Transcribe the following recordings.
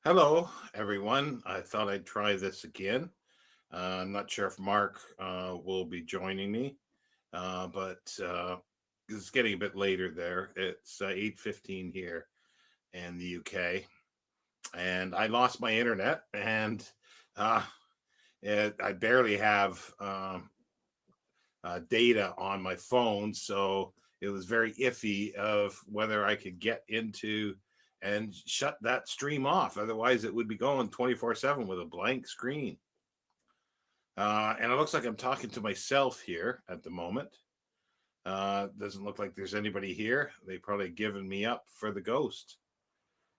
Hello, everyone. I thought I'd try this again. I'm not sure if Mark will be joining me, but it's getting a bit later there. It's 8:15 here in the UK, and I lost my internet, and uh, I barely have data on my phone, so it was very iffy of whether I could get into and shut that stream off. Otherwise, it would be going 24/7 with a blank screen. And it looks like I'm talking to myself here at the moment. Doesn't look like there's anybody here. They probably given me up for the ghost.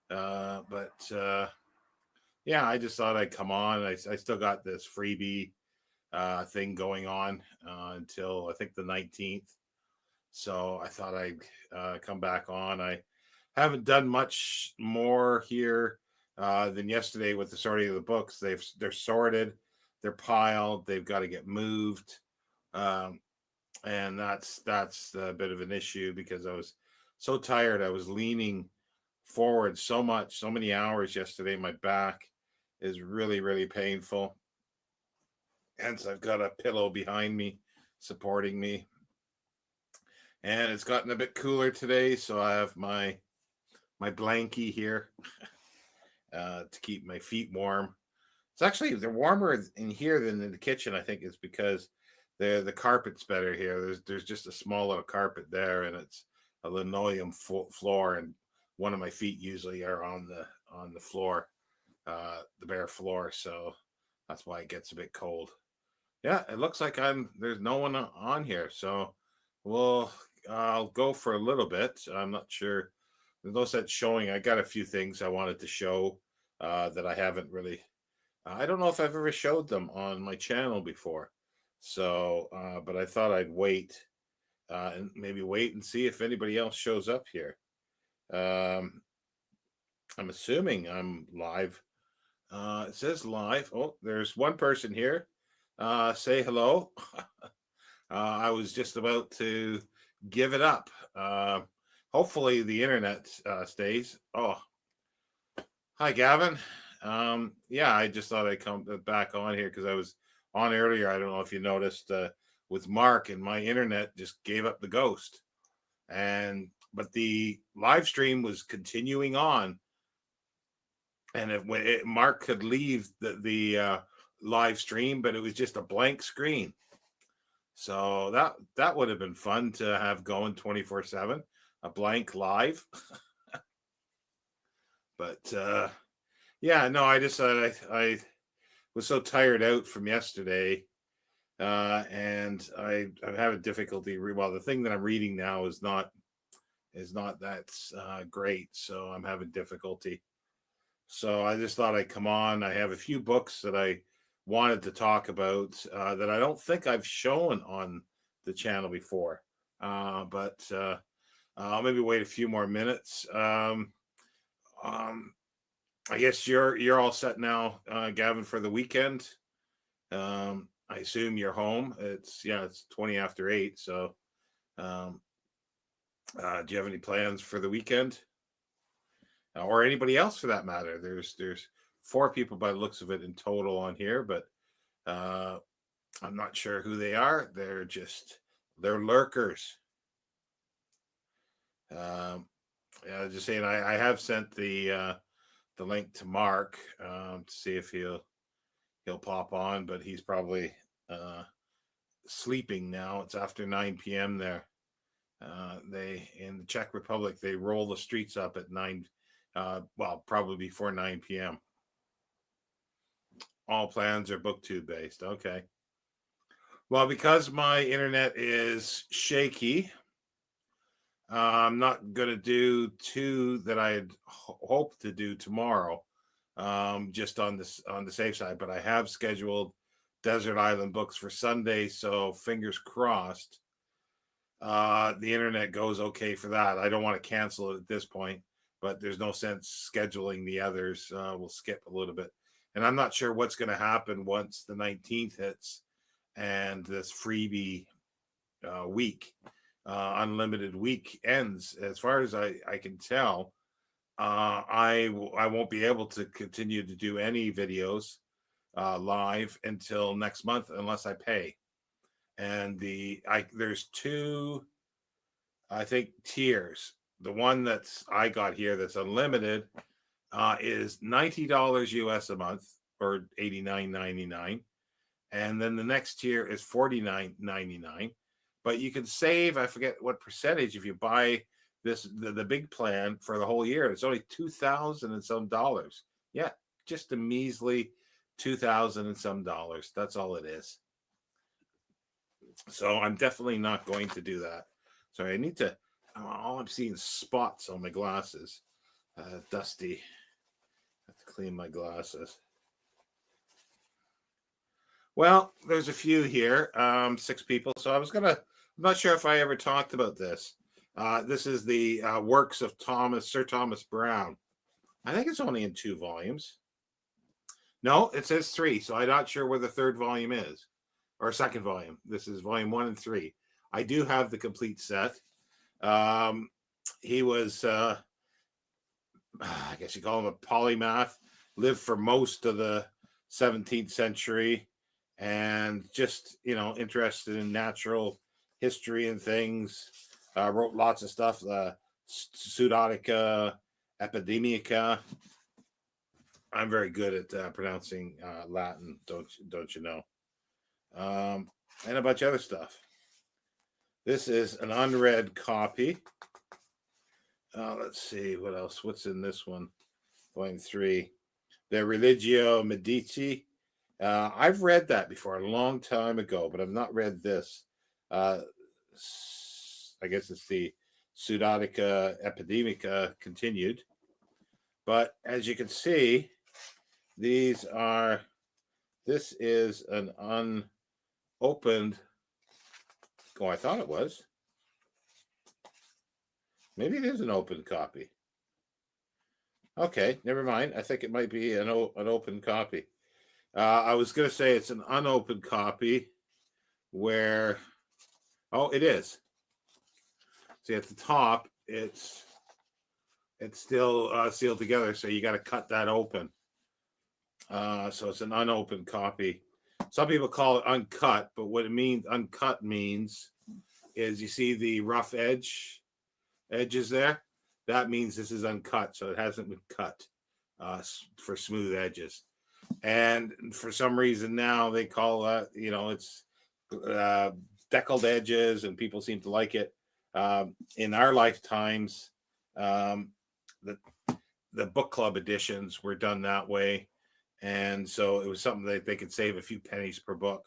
But yeah, I just thought I'd come on. I still got this freebie thing going on until I think the 19th. So I thought I'd come back on. I haven't done much more here than yesterday with the sorting of the books. They're sorted, they're piled, they've got to get moved, um, and that's a bit of an issue because I was so tired. I was leaning forward so much, so many hours yesterday. My back is really painful, hence I've got a pillow behind me supporting me, and it's gotten a bit cooler today, so I have my blankie here to keep my feet warm. It's actually they're warmer in here than in the kitchen. I think it's because the carpet's better here. There's just a small little carpet there, and it's a linoleum floor, and one of my feet usually are on the floor, the bare floor. So that's why it gets a bit cold. Yeah, it looks like there's no one on here, so we'll I'll go for a little bit. I'm not sure. There's no sense showing. I got a few things I wanted to show that I haven't really. I don't know if I've ever showed them on my channel before, so but I thought I'd wait and maybe wait and see if anybody else shows up here. Um, I'm assuming I'm live. It says live. Oh, there's one person here. Say hello. I was just about to give it up. Hopefully the internet stays. Oh, hi, Gavin. Yeah, I just thought I'd come back on here because I was on earlier. I don't know if you noticed with Mark, and my internet just gave up the ghost. And but the live stream was continuing on, and Mark could leave the live stream, but it was just a blank screen. So that would have been fun to have going 24/7, a blank live. But yeah, no, I just I was so tired out from yesterday, and I'm having difficulty. Well, the thing that I'm reading now is not that great, so I'm having difficulty. So I just thought I'd come on. I have a few books that I wanted to talk about that I don't think I've shown on the channel before. But I'll maybe wait a few more minutes. Um, I guess you're all set now, Gavin, for the weekend. I assume you're home. It's 20 after 8. So, um, do you have any plans for the weekend, or anybody else for that matter? There's four people by the looks of it in total on here, but uh, I'm not sure who they are. They're lurkers. Um, yeah, just saying. I have sent the link to Mark to see if he'll pop on, but he's probably uh, sleeping now. It's after 9 p.m. there. They in the Czech Republic they roll the streets up at 9. Well, probably before 9 p.m. All plans are booktube based. Okay. Well, because my internet is shaky, I'm not gonna do two that I had hoped to do tomorrow. Just on the safe side, but I have scheduled Desert Island books for Sunday, so fingers crossed. The internet goes okay for that. I don't want to cancel it at this point, but there's no sense scheduling the others. We'll skip a little bit, and I'm not sure what's going to happen once the 19th hits and this freebie week, unlimited week ends. As far as I can tell, I won't be able to continue to do any videos live until next month unless I pay. And there's two, I think, tiers. The one that's I got here that's unlimited is $90 US a month, or $89.99, and then the next tier is $49.99. But you can save, I forget what percentage, if you buy the big plan for the whole year. It's only $2,000 and some dollars. Yeah, just a measly $2,000 and some dollars. That's all it is. So I'm definitely not going to do that. Sorry, I need to. All I'm seeing spots on my glasses. Dusty. I have to clean my glasses. Well, there's a few here. 6 people. So I'm not sure if I ever talked about this. This is the works of Sir Thomas Browne. I think it's only in 2 volumes. No, it says 3. So I'm not sure where the 3rd volume is, or 2nd volume. This is volume 1 and 3. I do have the complete set. He was, I guess you call him a polymath, lived for most of the 17th century, and just, interested in natural history and things. Wrote lots of stuff, Pseudotica, Epidemica. I'm very good at pronouncing Latin, don't you know? And a bunch of other stuff. This is an unread copy. Let's see what else. What's in this one? Volume 3. The Religio Medici. I've read that before a long time ago, but I've not read this. I guess it's the Pseudotica Epidemica continued. But as you can see, this is an unopened. Oh, I thought it was. Maybe it is an open copy. Okay, never mind. I think it might be an open copy. I was going to say it's an unopened copy where, oh, it is. See, at the top, it's still sealed together, so you got to cut that open. So it's an unopened copy. Some people call it uncut, but what uncut means is you see the rough edges there. That means this is uncut, so it hasn't been cut for smooth edges. And for some reason now they call it's deckled edges, and people seem to like it. In our lifetimes, the book club editions were done that way, and so it was something that they could save a few pennies per book.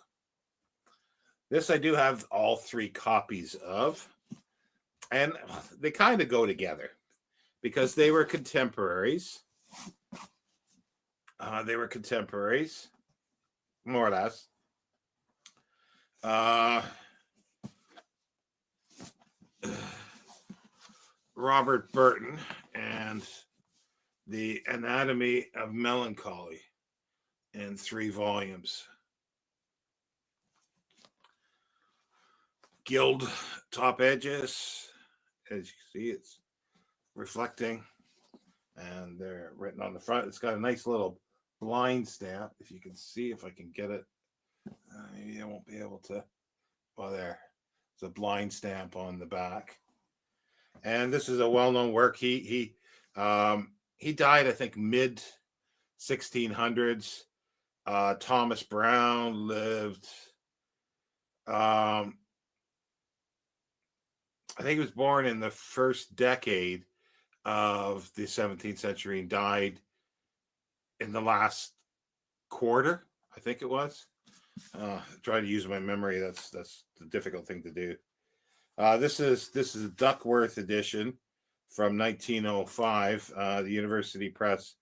This I do have all 3 copies of, and they kind of go together because they were contemporaries. They were contemporaries, more or less. Robert Burton and The Anatomy of Melancholy in 3 volumes. Gilled top edges. As you can see, it's reflecting, and they're written on the front. It's got a nice little blind stamp. If you can see, if I can get it, maybe I won't be able to. Well, there. It's a blind stamp on the back. And this is a well-known work. He died, I think, mid 1600s. Thomas Browne lived. I think he was born in the first decade of the 17th century and died in the last quarter, I think it was. Try to use my memory. That's the difficult thing to do. This is a Duckworth edition from 1905, the University Press,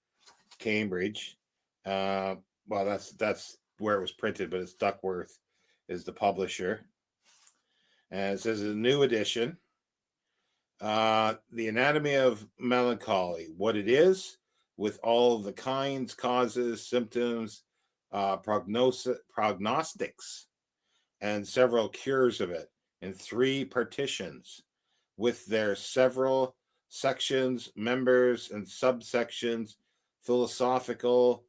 Cambridge. Well, that's where it was printed, but it's Duckworth is the publisher. And it says a new edition. The Anatomy of Melancholy, what it is, with all the kinds, causes, symptoms, prognostics, and several cures of it, in 3 partitions, with their several sections, members, and subsections, philosophical,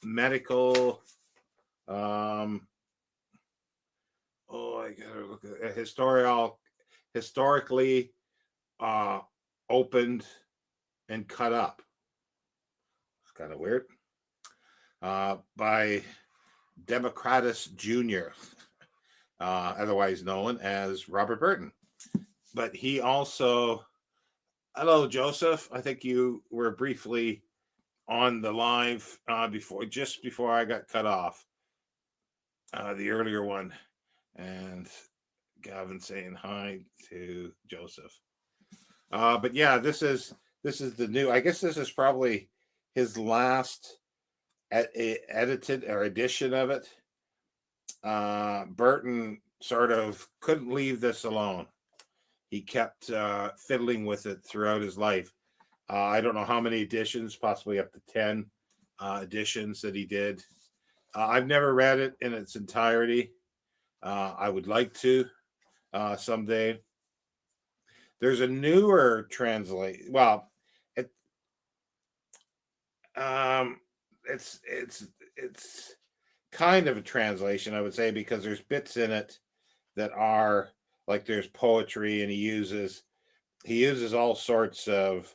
medical, um, I gotta look at historically uh, opened and cut up. It's kind of weird. By Democratus Jr., otherwise known as Robert Burton. But he also, hello, Joseph. I think you were briefly on the live just before I got cut off, the earlier one, and Gavin saying hi to Joseph. But yeah, this is the new. I guess this is probably his last edited or edition of it. Burton sort of couldn't leave this alone. He kept fiddling with it throughout his life. I don't know how many editions, possibly up to 10 editions that he did. I've never read it in its entirety. I would like to someday. There's a newer translation. Well, it's kind of a translation, I would say, because there's bits in it that are like there's poetry, and he uses all sorts of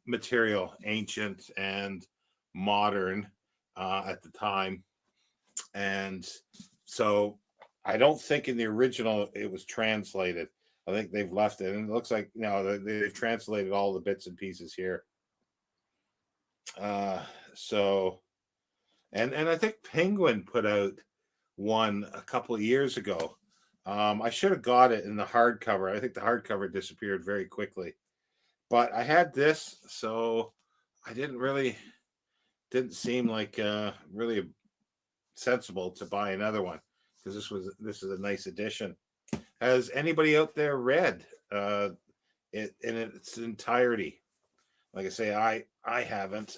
material, ancient and modern, at the time, and so I don't think in the original it was translated. I think they've left it, and it looks like they've translated all the bits and pieces here. So, and I think Penguin put out one a couple of years ago. I should have got it in the hardcover. I think the hardcover disappeared very quickly, but I had this, so I didn't seem like really sensible to buy another one, because this is a nice addition. Has anybody out there read it in its entirety? Like I say, I haven't.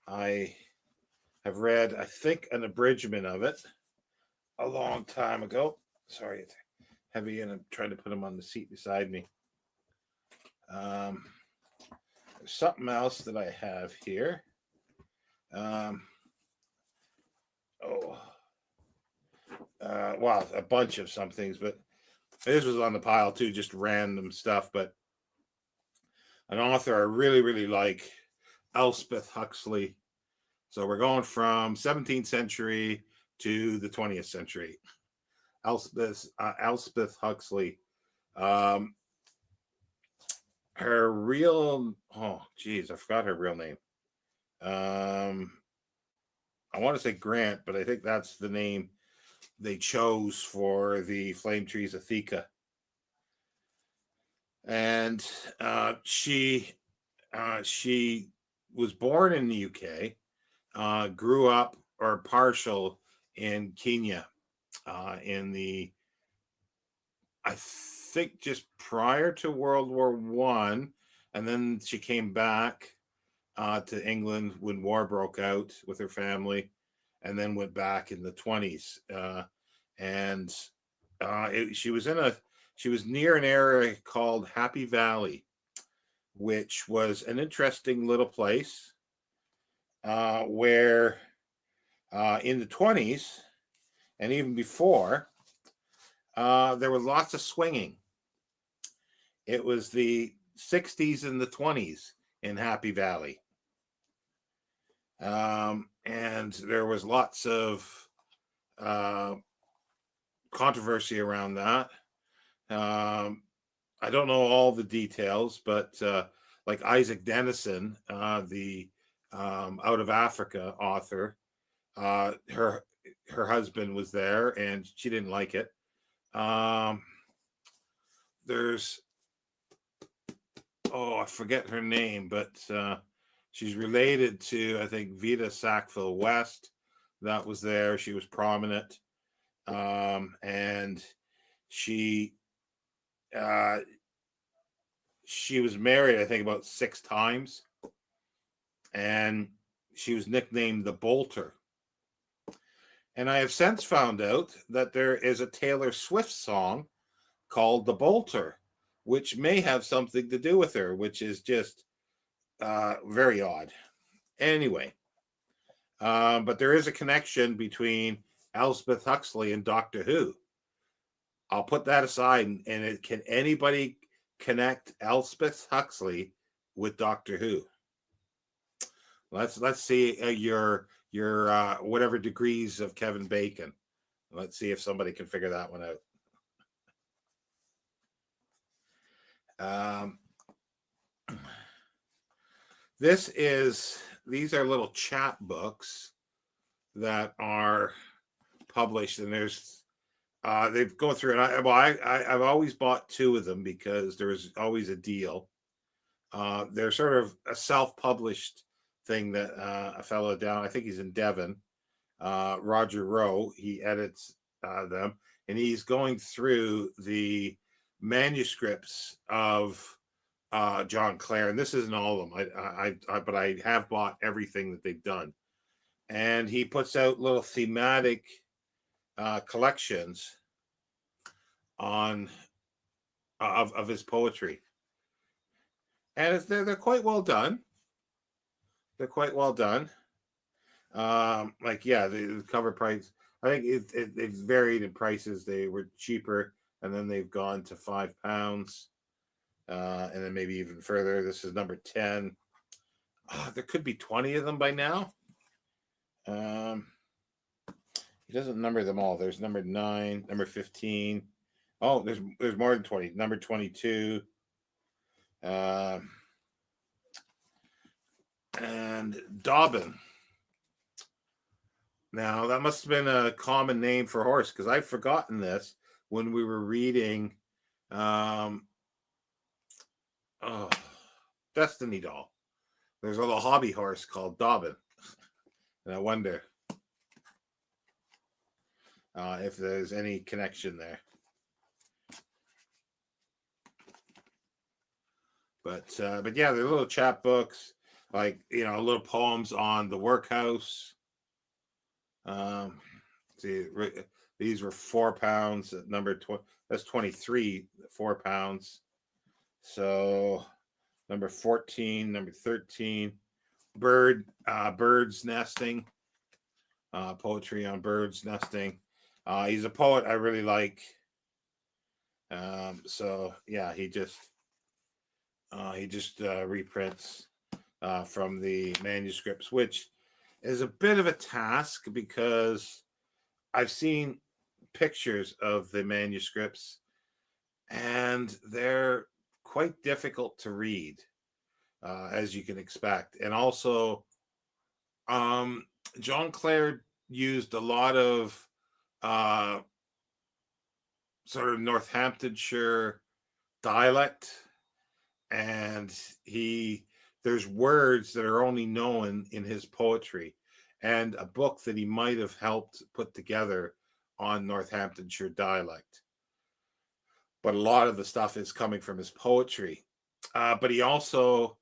I have read, I think, an abridgment of it a long time ago. Sorry, it's heavy, and I'm trying to put him on the seat beside me. There's something else that I have here. Well, a bunch of some things, but this was on the pile too, just random stuff. But an author I really, really like, Elspeth Huxley. So we're going from 17th century to the 20th century. Elspeth Huxley. Her real, I forgot her real name. I want to say Grant, but I think that's the name they chose for the Flame Trees of Thika. And she was born in the UK, grew up or partial in Kenya, I think just prior to World War One, and then she came back to England when war broke out with her family, and then went back in the 20s. She was near an area called Happy Valley, which was an interesting little place where in the 20s and even before, there was lots of swinging. It was the 60s and the 20s in Happy Valley. And there was lots of controversy around that. I don't know all the details, but like Isaac Denison, the Out of Africa author, her husband was there, and she didn't like it. There's I forget her name, but she's related to, I think, Vita Sackville West. That was there. She was prominent, and she was married, I think, about 6 times, and she was nicknamed the Bolter. And I have since found out that there is a Taylor Swift song called The Bolter, which may have something to do with her, which is just very odd. Anyway, but there is a connection between Elspeth Huxley and Doctor Who. I'll put that aside, and can anybody connect Elspeth Huxley with Doctor Who? Let's see your whatever degrees of Kevin Bacon. Let's see if somebody can figure that one out. These are little chapbooks that are published, and there's they've gone through, and I've always bought two of them because there's always a deal. They're sort of a self-published thing that a fellow down, I think he's in Devon, Roger Rowe, he edits them, and he's going through the manuscripts of John Clare, and this isn't all of them. But I have bought everything that they've done, and he puts out little thematic collections on of his poetry, and they're quite well done. They're quite well done. The cover price, I think it's varied in prices. They were cheaper, and then they've gone to £5, and then maybe even further. This is number 10. There could be 20 of them by now. He doesn't number them all. There's number 9, number 15. Oh, there's more than 20. Number 22. And Dobbin. Now, that must have been a common name for horse, because I've forgotten this when we were reading Destiny Doll. There's a little hobby horse called Dobbin. And I wonder if there's any connection there. But yeah, they're little chapbooks, like, little poems on the workhouse. See, these were £4 at number 20. That's 23, £4. So number 14, number 13, birds nesting, poetry on birds nesting. He's a poet I really like. So yeah, he just reprints from the manuscripts, which is a bit of a task because I've seen pictures of the manuscripts and they're quite difficult to read, as you can expect. And also, John Clare used a lot of sort of Northamptonshire dialect, and there's words that are only known in his poetry, and a book that he might have helped put together on Northamptonshire dialect. But a lot of the stuff is coming from his poetry. But he also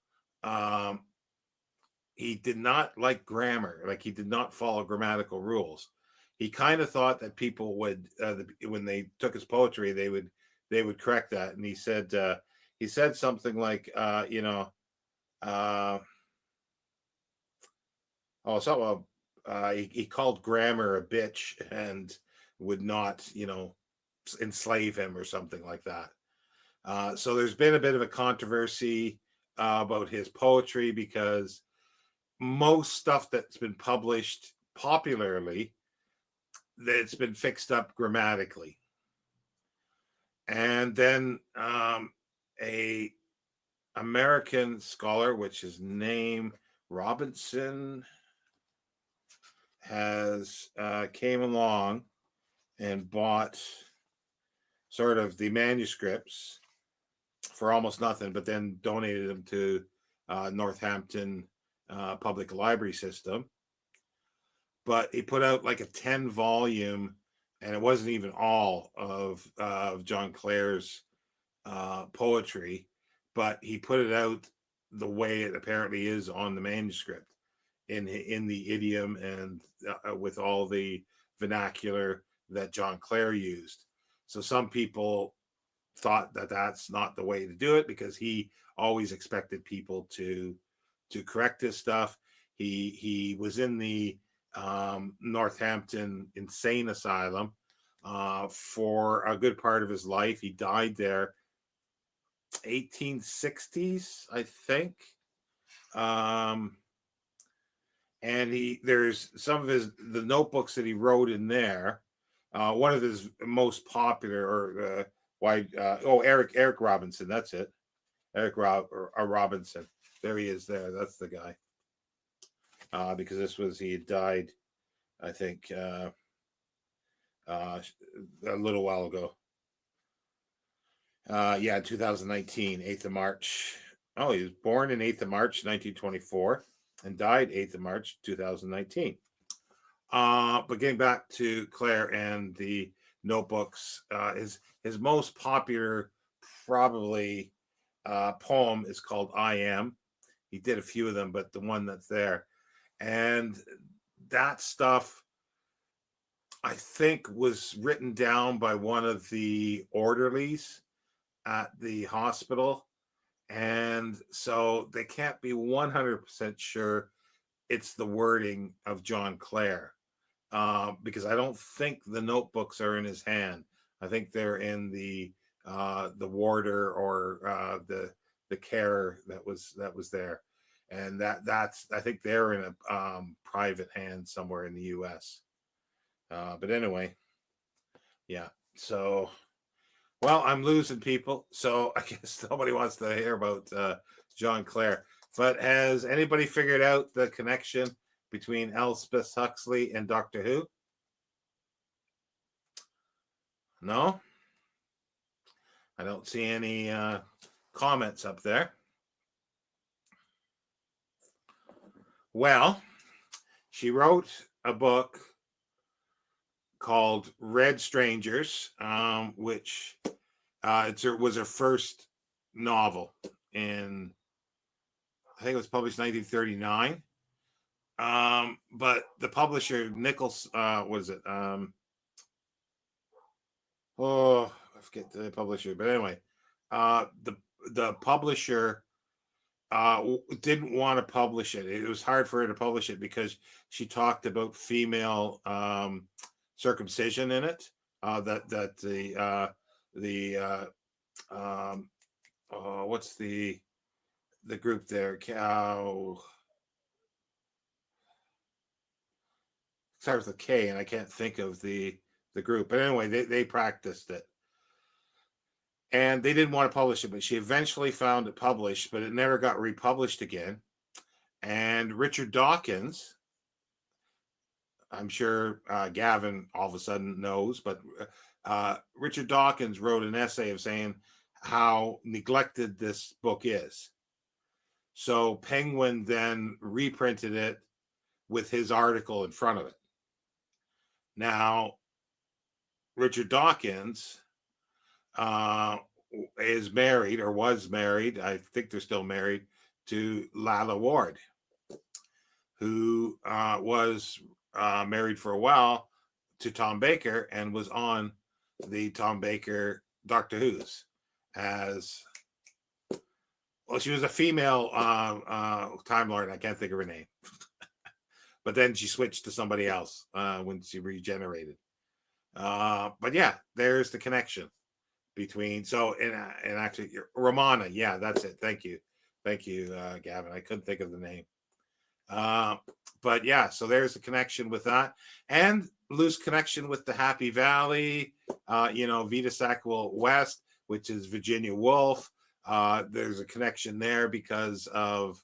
he did not like grammar. Like, he did not follow grammatical rules. He kind of thought that people would, when they took his poetry, they would correct that. And he said something like, he called grammar a bitch and would not, enslave him or something like that. So there's been a bit of a controversy about his poetry, because most stuff that's been published popularly, that's been fixed up grammatically. And then a American scholar, which is named Robinson, has came along and bought sort of the manuscripts for almost nothing, but then donated them to Northampton Public Library System. But he put out like a 10-volume, and it wasn't even all of John Clare's poetry, but he put it out the way it apparently is on the manuscript, in the idiom and with all the vernacular that John Clare used. So some people thought that that's not the way to do it, because he always expected people to correct his stuff. He was in the Northampton insane asylum for a good part of his life. He died there 1860s, I think. And there's some of the notebooks that he wrote in there. One of his most popular or Eric Robinson. That's it. Eric Robinson. There he is. There. That's the guy. Because he had died, I think, a little while ago. 2019, 8th of March. Oh, he was born in 8th of March, 1924, and died 8th of March, 2019. But getting back to Clare and the notebooks, his most popular, probably, poem is called "I Am." He did a few of them, but the one that's there, and that stuff, I think, was written down by one of the orderlies at the hospital, and so they can't be 100% sure it's the wording of John Clare, because I don't think the notebooks are in his hand. I think they're in the warder or the carer that was there, and that's I think they're in a private hand somewhere in the U.S. But anyway, yeah. So, well, I'm losing people, so I guess nobody wants to hear about John Clare. But has anybody figured out the connection between Elspeth Huxley and Doctor Who? No? I don't see any comments up there. Well, she wrote a book called Red Strangers, which was her first novel in, I think it was published in 1939. But the publisher, Nichols, was it? I forget the publisher, but anyway, the publisher didn't want to publish it. It was hard for her to publish it because she talked about female circumcision in it. What's the group there? Cow. Starts with a K, and I can't think of the group. But anyway, they practiced it, and they didn't want to publish it. But she eventually found it published, but it never got republished again. And Richard Dawkins, I'm sure Gavin all of a sudden knows, but Richard Dawkins wrote an essay of saying how neglected this book is. So Penguin then reprinted it with his article in front of it. Now, Richard Dawkins is married, or was married, I think they're still married, to Lalla Ward, who was married for a while to Tom Baker and was on the Tom Baker Doctor Who's as, well, she was a female Time Lord. I can't think of her name. But then she switched to somebody else when she regenerated. But yeah, there's the connection between. So and actually, Romana, yeah, that's it. Thank you, Gavin. I couldn't think of the name. But yeah, so there's the connection with that, and loose connection with the Happy Valley. Vita Sackville West, which is Virginia Woolf. There's a connection there because of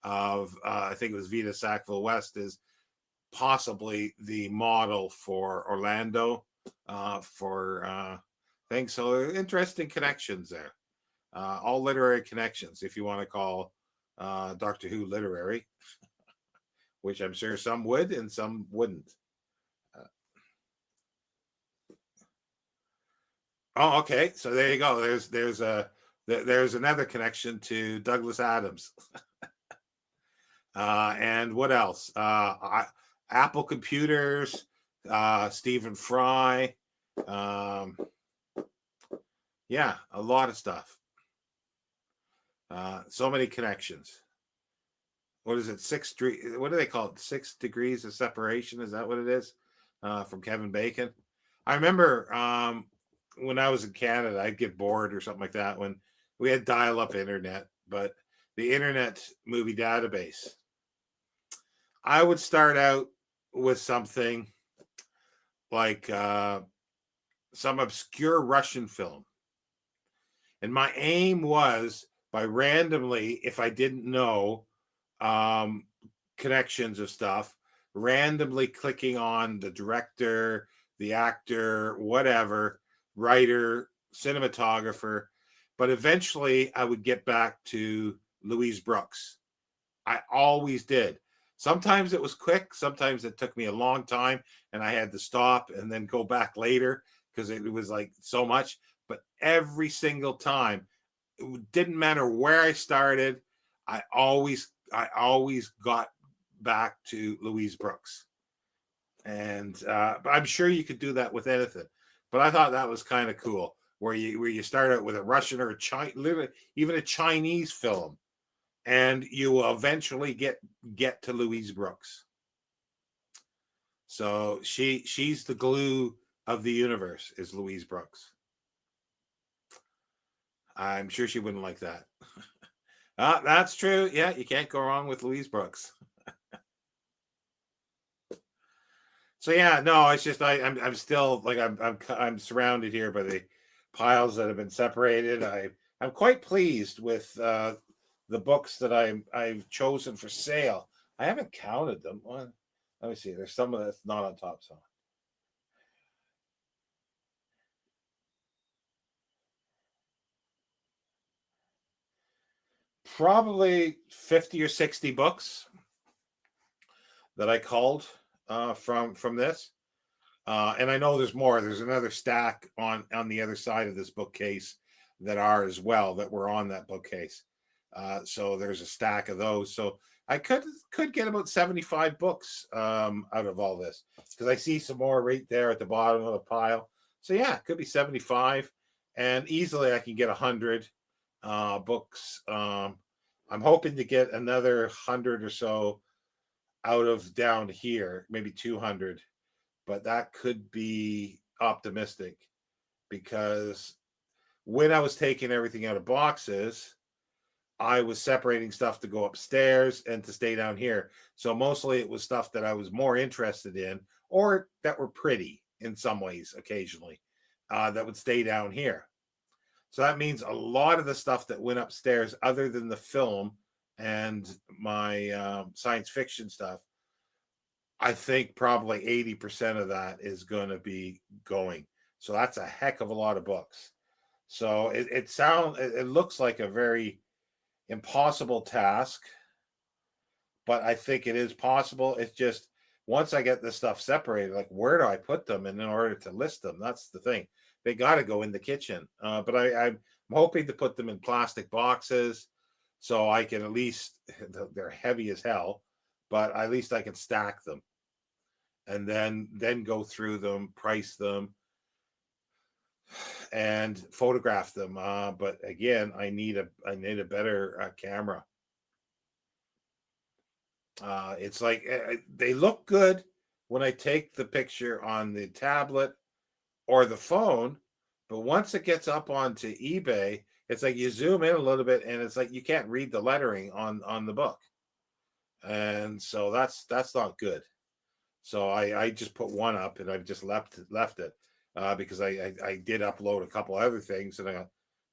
I think it was Vita Sackville West is possibly the model for Orlando for things. So interesting connections there. All literary connections, if you want to call Doctor Who literary, which I'm sure some would and some wouldn't. Okay. So there you go. There's another connection to Douglas Adams. And what else? Apple computers, Stephen Fry. Yeah, a lot of stuff. So many connections. What is it? What do they call it? 6 degrees of separation. Is that what it is? From Kevin Bacon. I remember when I was in Canada, I'd get bored or something like that when we had dial-up internet, but the Internet Movie Database. I would start out with something like some obscure Russian film. And my aim was by randomly, if I didn't know um, connections of stuff, randomly clicking on the director, the actor, whatever, writer, cinematographer. But eventually I would get back to Louise Brooks. I always did. Sometimes it was quick. Sometimes it took me a long time and I had to stop and then go back later because it was like so much. But every single time, it didn't matter where I started. I always got back to Louise Brooks. And I'm sure you could do that with anything. But I thought that was kind of cool where you start out with a Russian or a Chinese, even a Chinese film, and you will eventually get to Louise Brooks. So she's the glue of the universe, is Louise Brooks. I'm sure she wouldn't like that. That's true. Yeah, you can't go wrong with Louise Brooks. So yeah, no, it's just I'm still like I'm surrounded here by the piles that have been separated. I'm quite pleased with the books that I've chosen for sale. I haven't counted them. One, let me see. There's some of that's not on top. So probably 50 or 60 books that I culled from this. And I know there's more. There's another stack on the other side of this bookcase that are as well that were on that bookcase. So there's a stack of those. So I could get about 75 books out of all this because I see some more right there at the bottom of the pile. So yeah, it could be 75, and easily I can get 100 books. I'm hoping to get another 100 or so out of down here, maybe 200, but that could be optimistic because when I was taking everything out of boxes, I was separating stuff to go upstairs and to stay down here. So mostly it was stuff that I was more interested in or that were pretty in some ways occasionally that would stay down here. So that means a lot of the stuff that went upstairs, other than the film and my science fiction stuff, I think probably 80% of that is going to be going. So that's a heck of a lot of books. So it looks like a very impossible task, but I think it is possible. It's just once I get this stuff separated, like where do I put them in order to list them? That's the thing. They got to go in the kitchen. But I'm hoping to put them in plastic boxes so I can at least, they're heavy as hell, but at least I can stack them and then go through them, price them, and photograph them. But again, I need a better camera. It's like they look good when I take the picture on the tablet or the phone, but once it gets up onto eBay, it's like you zoom in a little bit and it's like you can't read the lettering on the book, and so that's not good. So I just put one up and I've just left it because I did upload a couple other things and I go,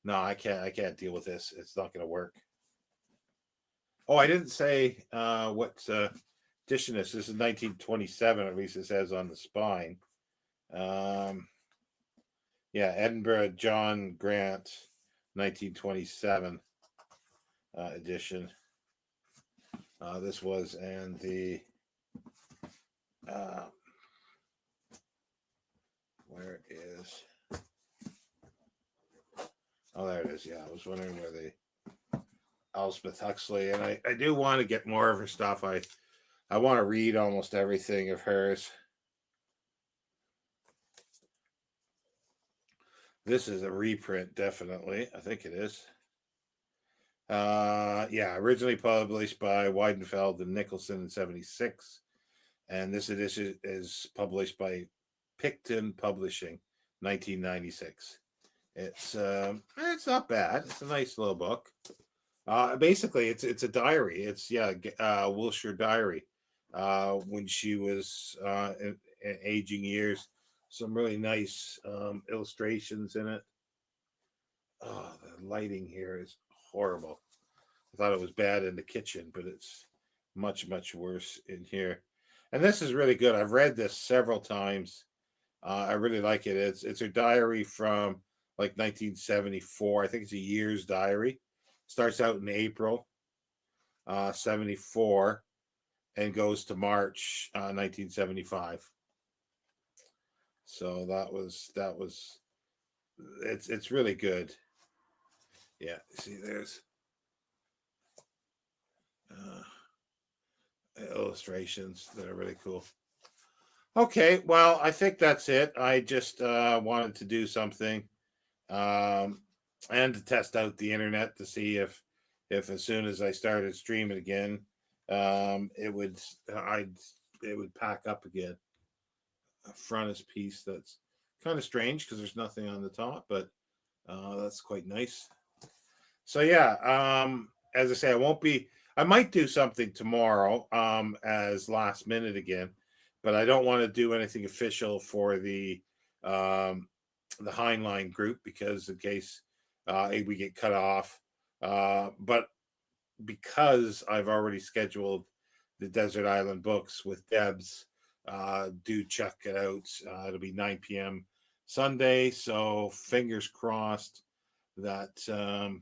no, I can't deal with this. It's not going to work. Oh, I didn't say what edition this. This is 1927, at least it says on the spine. Yeah, Edinburgh John Grant, 1927 edition. This was, and the where is? Oh, there it is. Yeah, I was wondering where the Elspeth Huxley, and I do want to get more of her stuff. I want to read almost everything of hers. This is a reprint, definitely. I think it is. Yeah, originally published by Weidenfeld and Nicholson in 76. And this edition is published by Picton Publishing, 1996. It's not bad. It's a nice little book. Basically, it's a diary. It's Wilshire diary. When she was in aging years, some really nice illustrations in it. Oh, the lighting here is horrible. I thought it was bad in the kitchen, but it's much worse in here. And this is really good. I've read this several times. I really like it. It's her diary from like 1974. I think it's a year's diary. Starts out in April 74 and goes to March 1975. So that was it's really good. Yeah, see, there's uh, illustrations that are really cool. Okay, well, I think that's it. I just wanted to do something um, and to test out the internet to see if as soon as I started streaming again, it would I it would pack up again. A frontispiece that's kind of strange because there's nothing on the top, but that's quite nice. So yeah, as I say, I won't be. I might do something tomorrow as last minute again, but I don't want to do anything official for um, the Heinlein group because in case we get cut off. But because I've already scheduled the Desert Island books with Debs, do check it out. It'll be 9 p.m. Sunday, so fingers crossed that the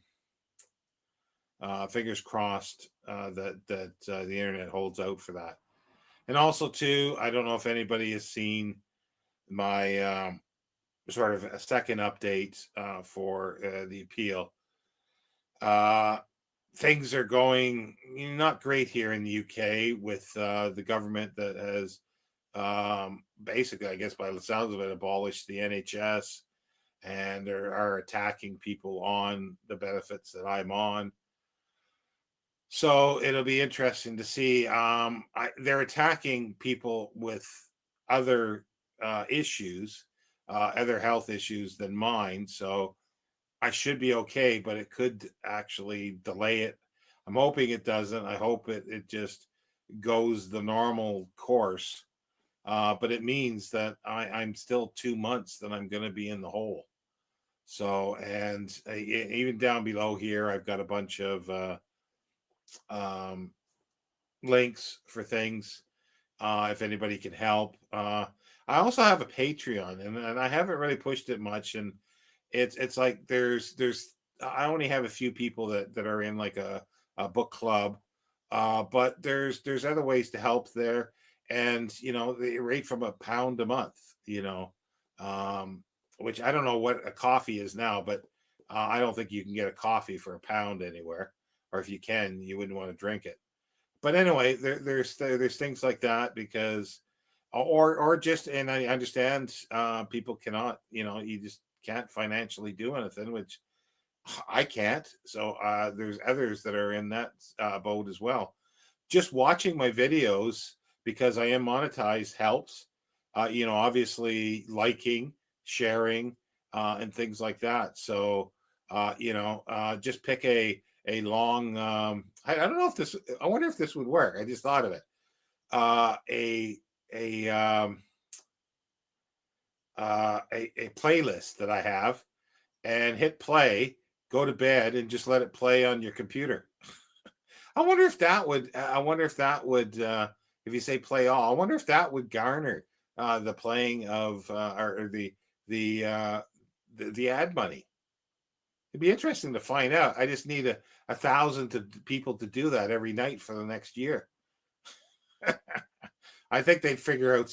internet holds out for that. And also, too, I don't know if anybody has seen my sort of a second update for the appeal. Uh, Things are going not great here in the UK with the government that has basically, I guess, by the sounds of it, abolished the NHS and are attacking people on the benefits that I'm on. So it'll be interesting to see. They're attacking people with other issues, other health issues than mine. So I should be okay, but it could actually delay it. I'm hoping it doesn't. I hope it just goes the normal course. But it means that I'm still 2 months that I'm going to be in the hole. So, and even down below here, I've got a bunch of um, links for things if anybody can help. I also have a Patreon, and I haven't really pushed it much. And it's like there's I only have a few people that are in like a book club, but there's other ways to help there, and they rate from £1 a month, um, which I don't know what a coffee is now, but I don't think you can get a coffee for £1 anywhere, or if you can, you wouldn't want to drink it. But anyway, there's things like that because, or just, and I understand people cannot, you just can't financially do anything, which I can't. So there's others that are in that boat as well. Just watching my videos because I am monetized helps. Obviously liking, sharing, and things like that. So just pick a long. I don't know if this. I wonder if this would work. I just thought of it. A a playlist that I have, and hit play, go to bed, and just let it play on your computer. I wonder if that would. I wonder if that would. If you say play all, I wonder if that would garner the playing of or the ad money. It'd be interesting to find out. I just need a thousand people to do that every night for the next year. I think they'd figure out.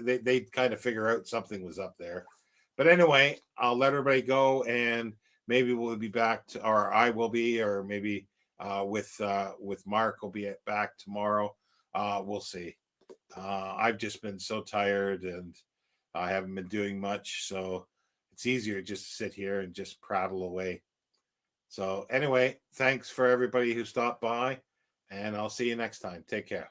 They'd kind of figure out something was up there. But anyway, I'll let everybody go, and maybe we'll be back to, or I will be, or maybe with Mark will be back tomorrow. We'll see. I've just been so tired, and I haven't been doing much, so it's easier just to sit here and just prattle away. So anyway, thanks for everybody who stopped by, and I'll see you next time. Take care.